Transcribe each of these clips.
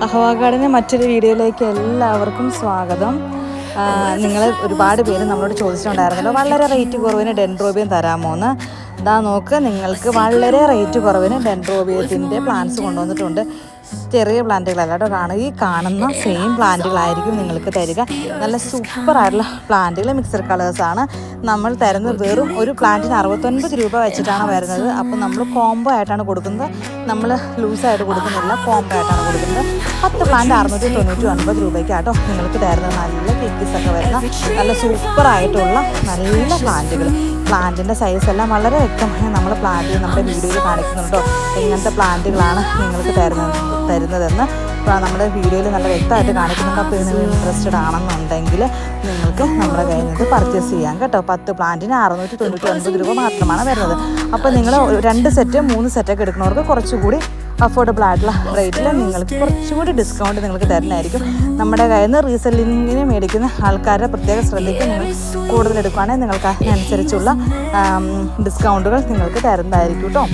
അഹ്വാ ഗാർഡൻ്റെ മറ്റൊരു വീഡിയോയിലേക്ക് എല്ലാവർക്കും സ്വാഗതം. നിങ്ങൾ ഒരുപാട് പേര് നമ്മളോട് ചോദിച്ചിട്ടുണ്ടായിരുന്നല്ലോ വളരെ റേറ്റ് കുറവിന് ഡെൻഡ്രോബിയം തരാമോ എന്ന്. ഇതാ നോക്ക്, നിങ്ങൾക്ക് വളരെ റേറ്റ് കുറവിന് ഡെൻഡ്രോബിയത്തിൻ്റെ പ്ലാന്റ്സ് കൊണ്ടുവന്നിട്ടുണ്ട്. ചെറിയ പ്ലാന്റുകളല്ല കേട്ടോ, ഈ കാണുന്ന സെയിം പ്ലാന്റുകളായിരിക്കും നിങ്ങൾക്ക് തരിക. നല്ല സൂപ്പറായിട്ടുള്ള പ്ലാന്റുകൾ, മിക്സഡ് കളേഴ്സാണ് നമ്മൾ തരുന്നത്. വെറും ഒരു പ്ലാന്റിന് 69 രൂപ വെച്ചിട്ടാണ് വരുന്നത്. അപ്പോൾ നമ്മൾ കോംബോ ആയിട്ടാണ് കൊടുക്കുന്നത്, നമ്മൾ ലൂസായിട്ട് കൊടുക്കുന്നില്ല, കോംബോ ആയിട്ടാണ് കൊടുക്കുന്നത്. 10 പ്ലാന്റ് 699 രൂപയ്ക്കാട്ടോ നിങ്ങൾക്ക് തരുന്നത്. നല്ല കിക്കീസൊക്കെ വരുന്ന നല്ല സൂപ്പറായിട്ടുള്ള നല്ല പ്ലാന്റുകൾ. പ്ലാന്റിൻ്റെ സൈസ് എല്ലാം വളരെ വ്യക്തമായി നമ്മൾ പ്ലാന്റ് നമ്മുടെ വീഡിയോയിൽ കാണിക്കുന്നുണ്ടോ എങ്ങനത്തെ പ്ലാന്റുകളാണ് നിങ്ങൾക്ക് തരുന്നതെന്ന് നമ്മുടെ വീഡിയോയിൽ നല്ല വ്യക്തമായിട്ട് കാണിക്കുന്നുണ്ട്. അപ്പോൾ ഇതിന് ഇൻട്രസ്റ്റഡ് ആണെന്നുണ്ടെങ്കിൽ നിങ്ങൾക്ക് നമ്മുടെ കയ്യിൽ നിന്ന് പർച്ചേസ് ചെയ്യാം കേട്ടോ. 10 പ്ലാന്റിന് 699 രൂപ മാത്രമാണ് വരുന്നത്. അപ്പോൾ നിങ്ങൾ 2 സെറ്റ് 3 സെറ്റൊക്കെ എടുക്കുന്നവർക്ക് കുറച്ചുകൂടി അഫോർഡബിൾ ആയിട്ടുള്ള റേറ്റിൽ നിങ്ങൾക്ക് കുറച്ചുകൂടി ഡിസ്കൗണ്ട് നിങ്ങൾക്ക് തരുന്നതായിരിക്കും. നമ്മുടെ കയ്യിൽ നിന്ന് റീസെല്ലിങ്ങിന് മേടിക്കുന്ന ആൾക്കാരെ പ്രത്യേകം ശ്രദ്ധിക്കുക. നിങ്ങൾ കൂടുതൽ എടുക്കുകയാണെങ്കിൽ നിങ്ങൾക്ക് അതിനനുസരിച്ചുള്ള ഡിസ്കൗണ്ടുകൾ നിങ്ങൾക്ക് തരുന്നതായിരിക്കും കേട്ടോ.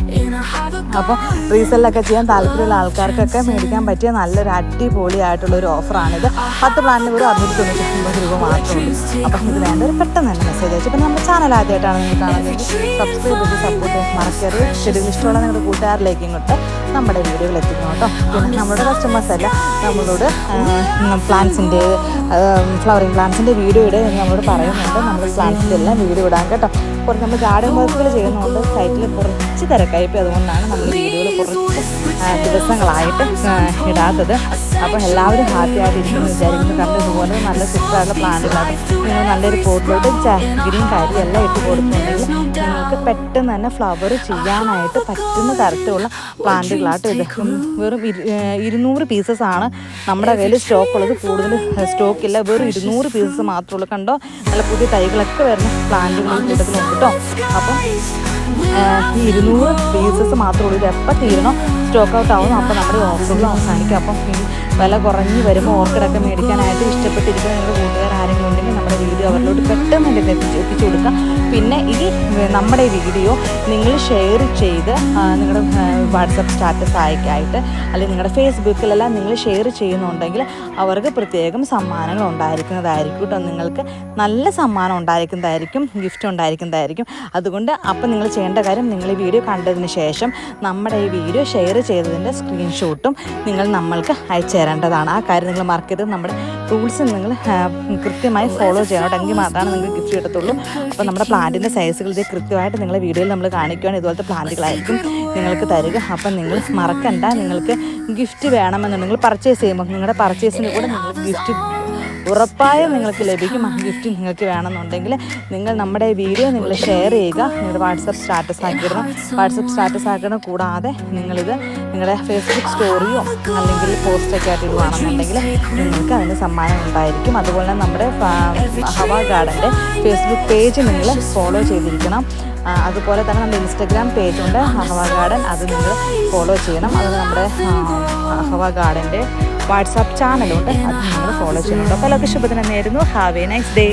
അപ്പോൾ റീസെല്ലൊക്കെ ചെയ്യാൻ താല്പര്യമുള്ള ആൾക്കാർക്കൊക്കെ മേടിക്കാൻ പറ്റിയ നല്ലൊരു അടിപൊളിയായിട്ടുള്ളൊരു ഓഫറാണിത്. 10 പ്ലാന്റിന് ഒരു 699 രൂപ മാത്രമുണ്ട്. അപ്പം ഇത് വേണ്ടവർ പെട്ടെന്ന് തന്നെ മെസ്സേജ് അയച്ചു. ഇപ്പം നമ്മുടെ ചാനൽ ആദ്യമായിട്ടാണ് നിങ്ങൾ കാണുന്നത്, സബ്സ്ക്രൈബ് ചെയ്ത് സപ്പോർട്ട് ചെയ്യാൻ മറക്കരുത്. ഷെഡ്യൂൾ ഇഷ്ടമുള്ള നിങ്ങളുടെ കൂട്ടുകാരിലേക്ക് ഇങ്ങോട്ട് നമ്മുടെ വീഡിയോകൾ എത്തിക്കണം കേട്ടോ. പിന്നെ നമ്മുടെ കസ്റ്റമേഴ്സ് അല്ല നമ്മളോട് പ്ലാന്റ്സിൻ്റെ ഫ്ലവറിങ് പ്ലാന്റ്സിൻ്റെ വീഡിയോ ഇടുക എന്ന് നമ്മളോട് പറയുന്നുണ്ട്. നമ്മൾ പ്ലാന്റ്സിൻ്റെ എല്ലാം വീഡിയോ ഇടാം കേട്ടോ. കുറച്ച് നമ്മൾ ഗാർഡൻ വർക്കുകൾ ചെയ്യുന്നതുകൊണ്ട് സൈറ്റിൽ കുറച്ച് തിരക്കായിപ്പോൾ അതുകൊണ്ടാണ് നമ്മൾ വീഡിയോയിൽ കുറച്ച് ദിവസങ്ങളായിട്ട് ഇടാത്തത്. അപ്പോൾ എല്ലാവരും ഹാപ്പി ആയിട്ടിരിക്കുന്നു വിചാരിക്കുന്നു. കണ്ട് ഇതുപോലെ നല്ല സൂപ്പറായിട്ടുള്ള പ്ലാന്റുകളാണ്. നിങ്ങൾ നല്ലൊരു പോട്ടിലോട്ട് ചകിരിയും കരിയും എല്ലാം ഇട്ട് കൊടുക്കുന്നുണ്ടെങ്കിൽ നിങ്ങൾക്ക് പെട്ടെന്ന് തന്നെ ഫ്ലവർ ചെയ്യാനായിട്ട് പറ്റുന്ന തരത്തിലുള്ള പ്ലാന്റുകളായിട്ട് ഇത്. വെറും 200 പീസസാണ് നമ്മുടെ കയ്യിൽ സ്റ്റോക്കുള്ളത്. കൂടുതൽ സ്റ്റോക്കില്ല, വെറും 200 പീസസ് മാത്രമേ ഉള്ളൂ. കണ്ടോ, നല്ല പുതിയ തൈകളൊക്കെ വരുന്ന പ്ലാന്റുകൾ കൂട്ടത്തിലുണ്ട് കേട്ടോ. അപ്പം ഈ 200 പീസസ് മാത്രമേ ഉള്ളൂ. ഇത് എപ്പോൾ തീരണോ സ്റ്റോക്ക് ഔട്ട് ആവും. അപ്പോൾ നമ്മുടെ ഓഫറുകൾ അവസാനിക്കും. അപ്പം വില കുറഞ്ഞ് വരുമ്പോൾ ഓർക്കിഡൊക്കെ മേടിക്കാനായിട്ട് ഇഷ്ടപ്പെട്ടിരിക്കുന്ന നിങ്ങളുടെ കൂട്ടുകാർ ആരെങ്കിലും ഉണ്ടെങ്കിൽ നമ്മുടെ വീഡിയോ അവരിലോട്ട് പെട്ടെന്ന് തന്നെ എത്തിച്ചു കൊടുക്കുക. പിന്നെ ഈ നമ്മുടെ വീഡിയോ നിങ്ങൾ ഷെയർ ചെയ്ത് നിങ്ങളുടെ വാട്സപ്പ് സ്റ്റാറ്റസ് ആയിട്ട് അല്ലെങ്കിൽ നിങ്ങളുടെ ഫേസ്ബുക്കിലെല്ലാം നിങ്ങൾ ഷെയർ ചെയ്യുന്നുണ്ടെങ്കിൽ അവർക്ക് പ്രത്യേകം സമ്മാനങ്ങൾ ഉണ്ടായിരിക്കുന്നതായിരിക്കും കേട്ടോ. നിങ്ങൾക്ക് നല്ല സമ്മാനം ഉണ്ടായിരിക്കുന്നതായിരിക്കും, ഗിഫ്റ്റ് ഉണ്ടായിരിക്കുന്നതായിരിക്കും. അതുകൊണ്ട് അപ്പം നിങ്ങൾ ചെയ്യേണ്ട കാര്യം, നിങ്ങൾ ഈ വീഡിയോ കണ്ടതിന് ശേഷം നമ്മുടെ ഈ വീഡിയോ ഷെയർ ചെയ്തതിൻ്റെ സ്ക്രീൻഷോട്ടും നിങ്ങൾ നമ്മൾക്ക് അയച്ചു തരേണ്ടതാണ്. ആ കാര്യം നിങ്ങൾ മറക്കരുത്. നമ്മുടെ റൂൾസ് നിങ്ങൾ കൃത്യമായി ഫോളോ ചെയ്യണം. എങ്കിൽ മാത്രമാണ് നിങ്ങൾക്ക് ഗിഫ്റ്റ് കിട്ടത്തുള്ളൂ. അപ്പോൾ നമ്മുടെ പ്ലാന്റിൻ്റെ സൈസുകൾ ഇത് കൃത്യമായിട്ട് നിങ്ങളുടെ വീഡിയോയിൽ നമ്മൾ കാണിക്കുകയാണ്. ഇതുപോലത്തെ പ്ലാന്റുകളായിരിക്കും നിങ്ങൾക്ക് തരിക. അപ്പം നിങ്ങൾ മറക്കണ്ട. നിങ്ങൾക്ക് ഗിഫ്റ്റ് വേണമെന്നുണ്ടെങ്കിൽ പർച്ചേസ് ചെയ്യുമ്പോൾ നിങ്ങളുടെ പർച്ചേസിന് കൂടെ നിങ്ങൾക്ക് ഗിഫ്റ്റ് ഉറപ്പായും നിങ്ങൾക്ക് ലഭിക്കും. ആ ഗിഫ്റ്റ് നിങ്ങൾക്ക് വേണമെന്നുണ്ടെങ്കിൽ നിങ്ങൾ നമ്മുടെ വീഡിയോ നിങ്ങൾ ഷെയർ ചെയ്യുക. നിങ്ങളുടെ വാട്സപ്പ് സ്റ്റാറ്റസ് ആക്കിയിടണം. കൂടാതെ നിങ്ങളിത് നിങ്ങളുടെ ഫേസ്ബുക്ക് സ്റ്റോറിയോ അല്ലെങ്കിൽ പോസ്റ്റൊക്കെ ആയിട്ട് ഇടുകയാണെന്നുണ്ടെങ്കിൽ നിങ്ങൾക്ക് അതിന് സമ്മാനം ഉണ്ടായിരിക്കും. അതുപോലെ നമ്മുടെ അഹ്വാ ഗാർഡൻ്റെ ഫേസ്ബുക്ക് പേജ് നിങ്ങൾ ഫോളോ ചെയ്തിരിക്കണം. അതുപോലെ തന്നെ നമ്മുടെ ഇൻസ്റ്റഗ്രാം പേജുണ്ട് അഹ്വാ ഗാർഡൻ, അത് നിങ്ങൾ ഫോളോ ചെയ്യണം. അത് നമ്മുടെ അഹ്വാ ഗാർഡൻ്റെ വാട്സാപ്പ് ചാനലുണ്ട്, അത് നിങ്ങൾ ഫോളോ ചെയ്യുന്നുണ്ട്. അപ്പോൾ എല്ലാവർക്കും ശുഭദിനം നേരുന്നു. Have A nice day.